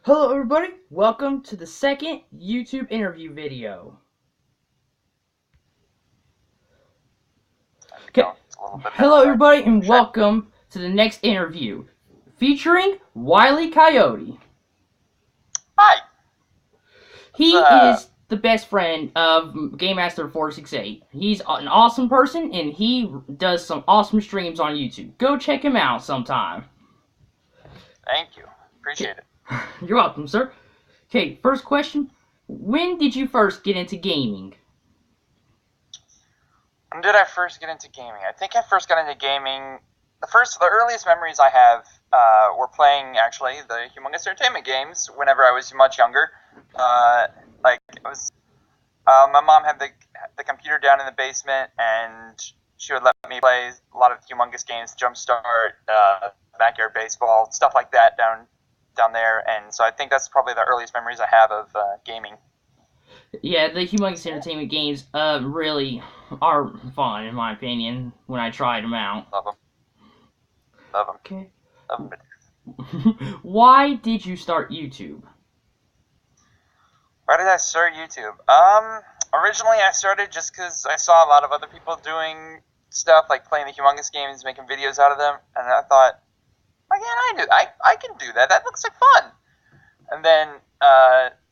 Hello everybody, welcome to the second YouTube interview video. Okay, hello everybody and welcome to the next interview featuring Wiley Koyote. Hi. He is the best friend of Game Master 468. He's an awesome person and he does some awesome streams on YouTube. Go check him out sometime. Thank you. Appreciate it. You're welcome, sir. Okay, first question. When did you first get into gaming? When did I first get into gaming? I think I first got into gaming. The earliest memories I have were playing actually the Humongous Entertainment games whenever I was much younger. My mom had the computer down in the basement, and she would let me play a lot of Humongous games, Jumpstart, Backyard Baseball, stuff like that down there. And so I think that's probably the earliest memories I have of gaming. Yeah, the Humongous Entertainment games really are fun, in my opinion, when I tried them out. Love them. Love them. Okay. Love them. Why did you start YouTube? Why did I start YouTube? Originally I started just because I saw a lot of other people doing stuff, like playing the Humongous games, making videos out of them, and I thought, why can't I can do that. That looks like fun. And then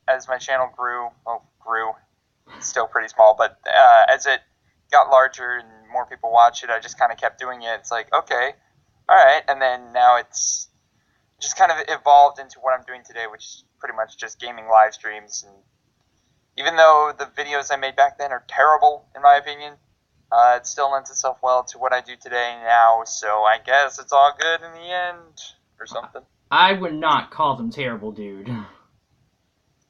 as my channel grew, it's still pretty small, but as it got larger and more people watch it, I just kind of kept doing it. It's like, okay, all right, and then now it's just kind of evolved into what I'm doing today, which is pretty much just gaming live streams. And even though the videos I made back then are terrible, in my opinion, it still lends itself well to what I do today now, so I guess it's all good in the end, or something. I would not call them terrible, dude.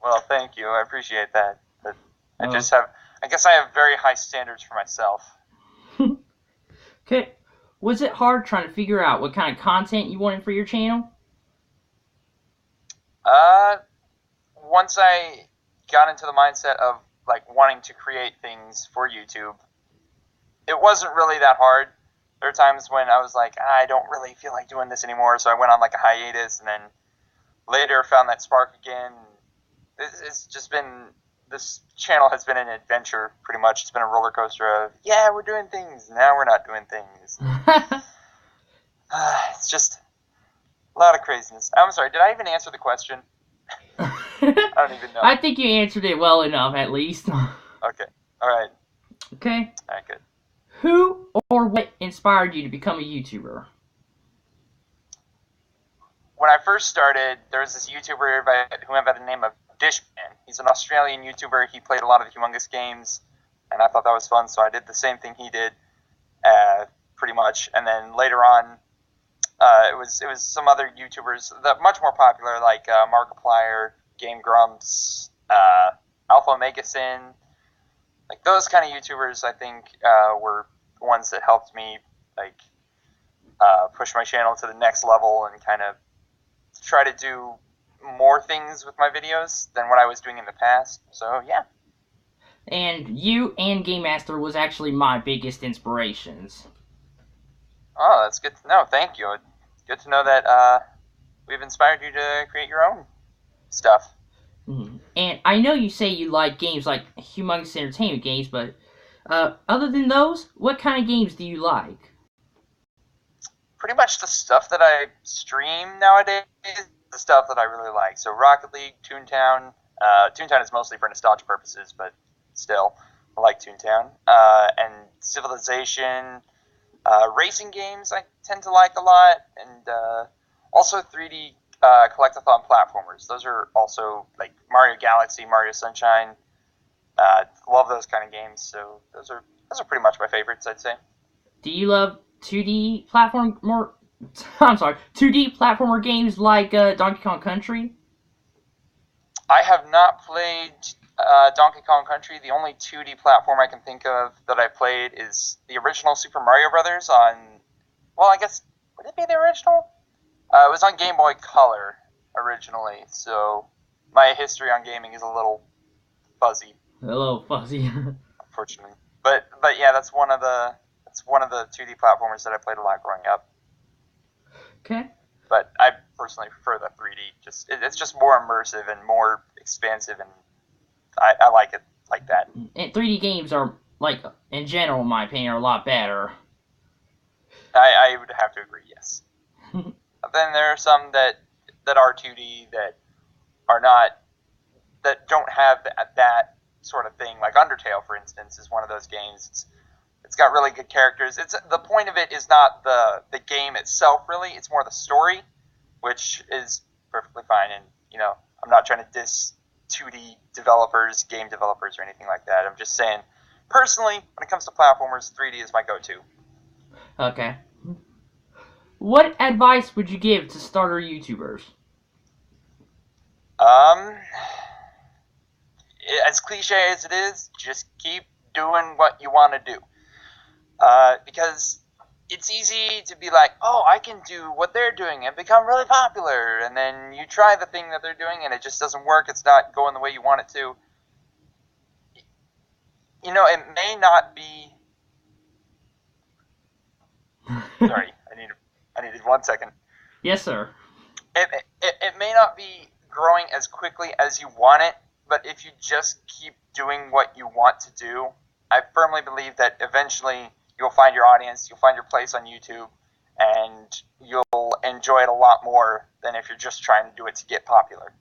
Well, thank you. I appreciate that. But I guess I have very high standards for myself. Okay. Was it hard trying to figure out what kind of content you wanted for your channel? Once I got into the mindset of like wanting to create things for YouTube, it wasn't really that hard. There were times when I was like, I don't really feel like doing this anymore, so I went on like a hiatus, and then later found that spark again. It's just been, this channel has been an adventure, pretty much. It's been a roller coaster of, yeah, we're doing things, now we're not doing things. It's just a lot of craziness. I'm sorry, did I even answer the question? I don't even know. I think you answered it well enough, at least. Okay, alright. Okay. Alright, good. Who or what inspired you to become a YouTuber? When I first started, there was this YouTuber who went by the name of Dishman. He's an Australian YouTuber. He played a lot of the Humongous games, and I thought that was fun, so I did the same thing he did, pretty much. And then later on, it was some other YouTubers that much more popular, like Markiplier, Game Grumps, Alpha Omega Sin. Like those kind of YouTubers, I think, were ones that helped me like push my channel to the next level and kind of try to do more things with my videos than what I was doing in the past. So yeah. And you and Game Master was actually my biggest inspirations. Oh, that's good to know. Thank you. It's good to know that we've inspired you to create your own stuff. Mm-hmm. And I know you say you like games like Humongous Entertainment games, but other than those, what kind of games do you like? Pretty much the stuff that I stream nowadays, the stuff that I really like. So Rocket League, Toontown. Toontown is mostly for nostalgia purposes, but still, I like Toontown. And Civilization. Racing games I tend to like a lot, and also 3D collectathon platformers. Those are also like Mario Galaxy, Mario Sunshine. Love those kind of games. So those are pretty much my favorites, I'd say. Do you love 2D platform more? I'm sorry, 2D platformer games like Donkey Kong Country? I have not played Donkey Kong Country. The only 2D platform I can think of that I played is the original Super Mario Brothers on, well, I guess, would it be the original? It was on Game Boy Color originally, so my history on gaming is a little fuzzy. A little fuzzy. Unfortunately. But yeah, that's one of the 2D platformers that I played a lot growing up. Okay. But I personally prefer the 3D. It's just more immersive and more expansive, and I like it like that. And 3D games are, like, in general, in my opinion, are a lot better. I would have to agree, yes. Then there are some that are 2D that are not, that don't have that sort of thing. Like Undertale, for instance, is one of those games. It's got really good characters. The point of it is not the game itself, really. It's more the story, which is perfectly fine. And I'm not trying to diss 2D developers, game developers, or anything like that. I'm just saying, personally, when it comes to platformers, 3D is my go-to. Okay. What advice would you give to starter YouTubers? As cliche as it is, just keep doing what you want to do. Because it's easy to be like, oh, I can do what they're doing and become really popular, and then you try the thing that they're doing and it just doesn't work. It's not going the way you want it to. It may not be. Sorry, I needed 1 second. Yes, sir. It may not be growing as quickly as you want it, but if you just keep doing what you want to do, I firmly believe that eventually you'll find your audience, you'll find your place on YouTube, and you'll enjoy it a lot more than if you're just trying to do it to get popular.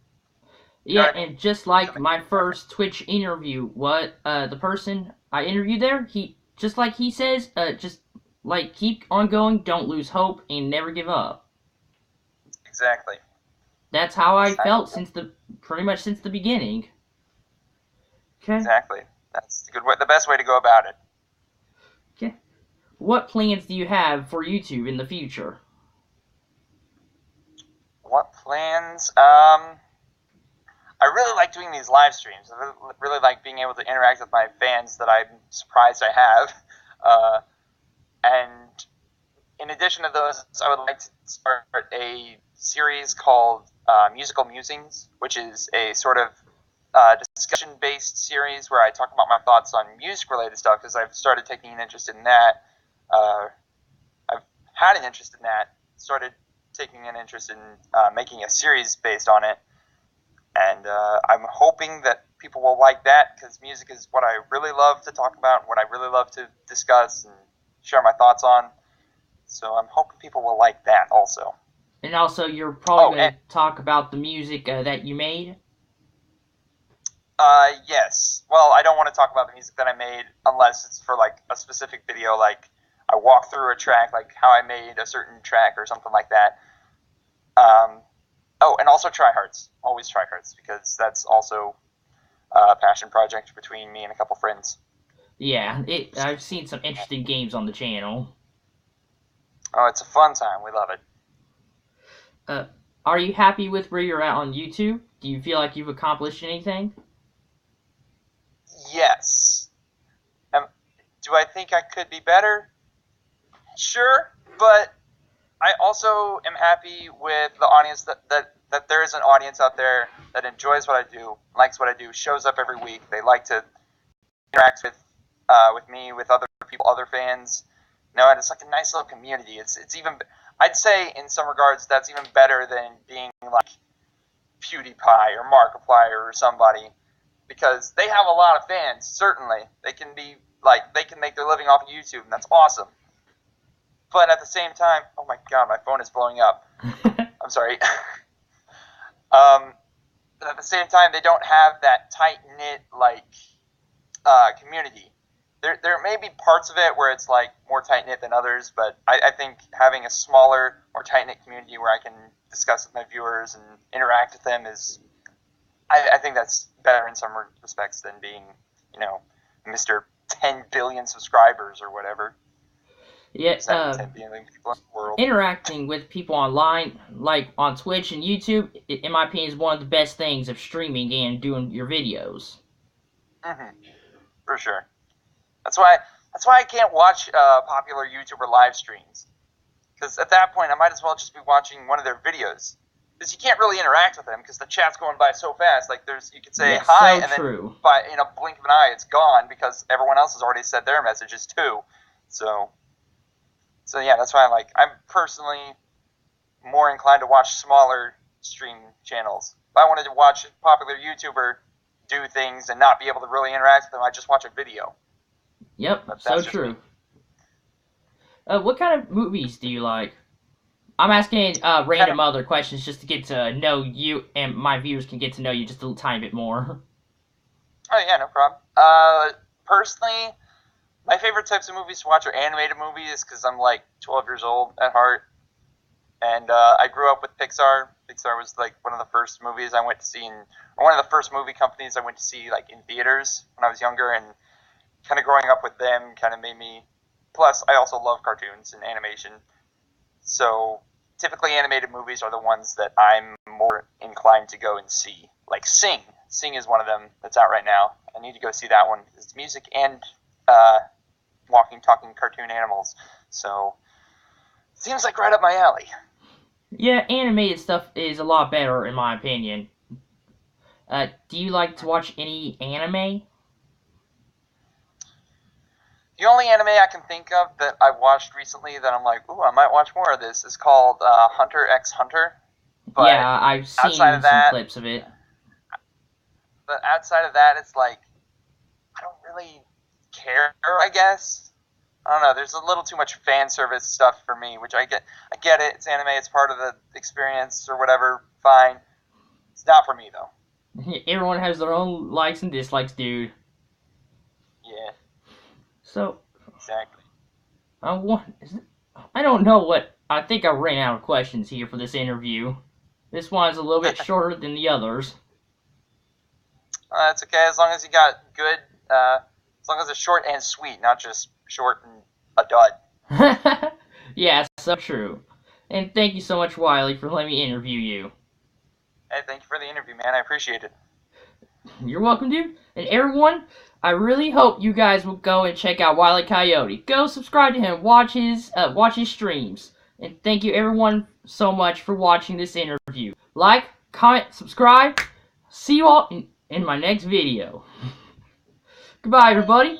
Yeah, and just like my first Twitch interview, the person I interviewed there, he says, just like keep on going, don't lose hope, and never give up. Exactly. That's how I felt pretty much since the beginning. Okay. Exactly. That's the best way to go about it. Okay. What plans do you have for YouTube in the future? What plans? I really like doing these live streams. I really like being able to interact with my fans that I'm surprised I have. And in addition to those, I would like to start a series called Musical Musings, which is a sort of discussion-based series where I talk about my thoughts on music-related stuff, because I've started taking an interest in that. I've had an interest in that, started taking an interest in making a series based on it, and I'm hoping that people will like that, because music is what I really love to talk about, what I really love to discuss and share my thoughts on, so I'm hoping people will like that also. And also, you're probably going to talk about the music that you made? Yes. Well, I don't want to talk about the music that I made unless it's for, like, a specific video, like I walk through a track, like how I made a certain track or something like that. And also tryhards. Always tryhards, because that's also a passion project between me and a couple friends. Yeah, I've seen some interesting games on the channel. Oh, it's a fun time. We love it. Are you happy with where you're at on YouTube? Do you feel like you've accomplished anything? Yes. Do I think I could be better? Sure, but I also am happy with the audience that there is an audience out there that enjoys what I do, likes what I do, shows up every week. They like to interact with me, with other people, other fans. And it's like a nice little community. It's even, I'd say in some regards that's even better than being like PewDiePie or Markiplier or somebody, because they have a lot of fans. Certainly, they can make their living off of YouTube, and that's awesome. But at the same time, oh my god, my phone is blowing up. I'm sorry. But at the same time, they don't have that tight-knit, community. There may be parts of it where it's, like, more tight-knit than others, but I think having a smaller, more tight-knit community where I can discuss with my viewers and interact with them is, I think that's better in some respects than being, Mr. 10 billion subscribers or whatever. Yeah, 10 billion people in the world. Interacting with people online, like on Twitch and YouTube, in my opinion, is one of the best things of streaming and doing your videos. Mm-hmm. For sure. That's why I can't watch popular YouTuber live streams, because at that point I might as well just be watching one of their videos, because you can't really interact with them because the chat's going by so fast. Like you could say hi, and then in a blink of an eye it's gone because everyone else has already said their messages too. So yeah, that's why I'm personally more inclined to watch smaller stream channels. If I wanted to watch a popular YouTuber do things and not be able to really interact with them, I just watch a video. Yep, so true. What kind of movies do you like? I'm asking random other questions just to get to know you, and my viewers can get to know you just a little tiny bit more. Oh yeah, no problem. Personally, my favorite types of movies to watch are animated movies because I'm like 12 years old at heart, and I grew up with Pixar. Pixar was like one of the first movies I went to see, or one of the first movie companies I went to see like in theaters when I was younger, and kind of growing up with them kind of made me. Plus, I also love cartoons and animation. So, typically animated movies are the ones that I'm more inclined to go and see. Like Sing. Sing is one of them that's out right now. I need to go see that one. It's music and walking, talking cartoon animals. So, seems like right up my alley. Yeah, animated stuff is a lot better in my opinion. Do you like to watch any anime? The only anime I can think of that I watched recently that I'm like, ooh, I might watch more of this is called Hunter x Hunter. But yeah, I've seen some clips of it. But outside of that, it's like, I don't really care, I guess. I don't know, there's a little too much fan service stuff for me, which I get it, it's anime, it's part of the experience or whatever, fine. It's not for me, though. Everyone has their own likes and dislikes, dude. Yeah. So, exactly. I don't know what. I think I ran out of questions here for this interview. This one's a little bit shorter than the others. That's okay, as long as you got good. As long as it's short and sweet, not just short and a dud. Yeah, so true. And thank you so much, Wiley, for letting me interview you. Hey, thank you for the interview, man. I appreciate it. You're welcome, dude. And everyone, I really hope you guys will go and check out Wiley Koyote. Go subscribe to him. Watch his streams. And thank you, everyone, so much for watching this interview. Like, comment, subscribe. See you all in my next video. Goodbye, everybody.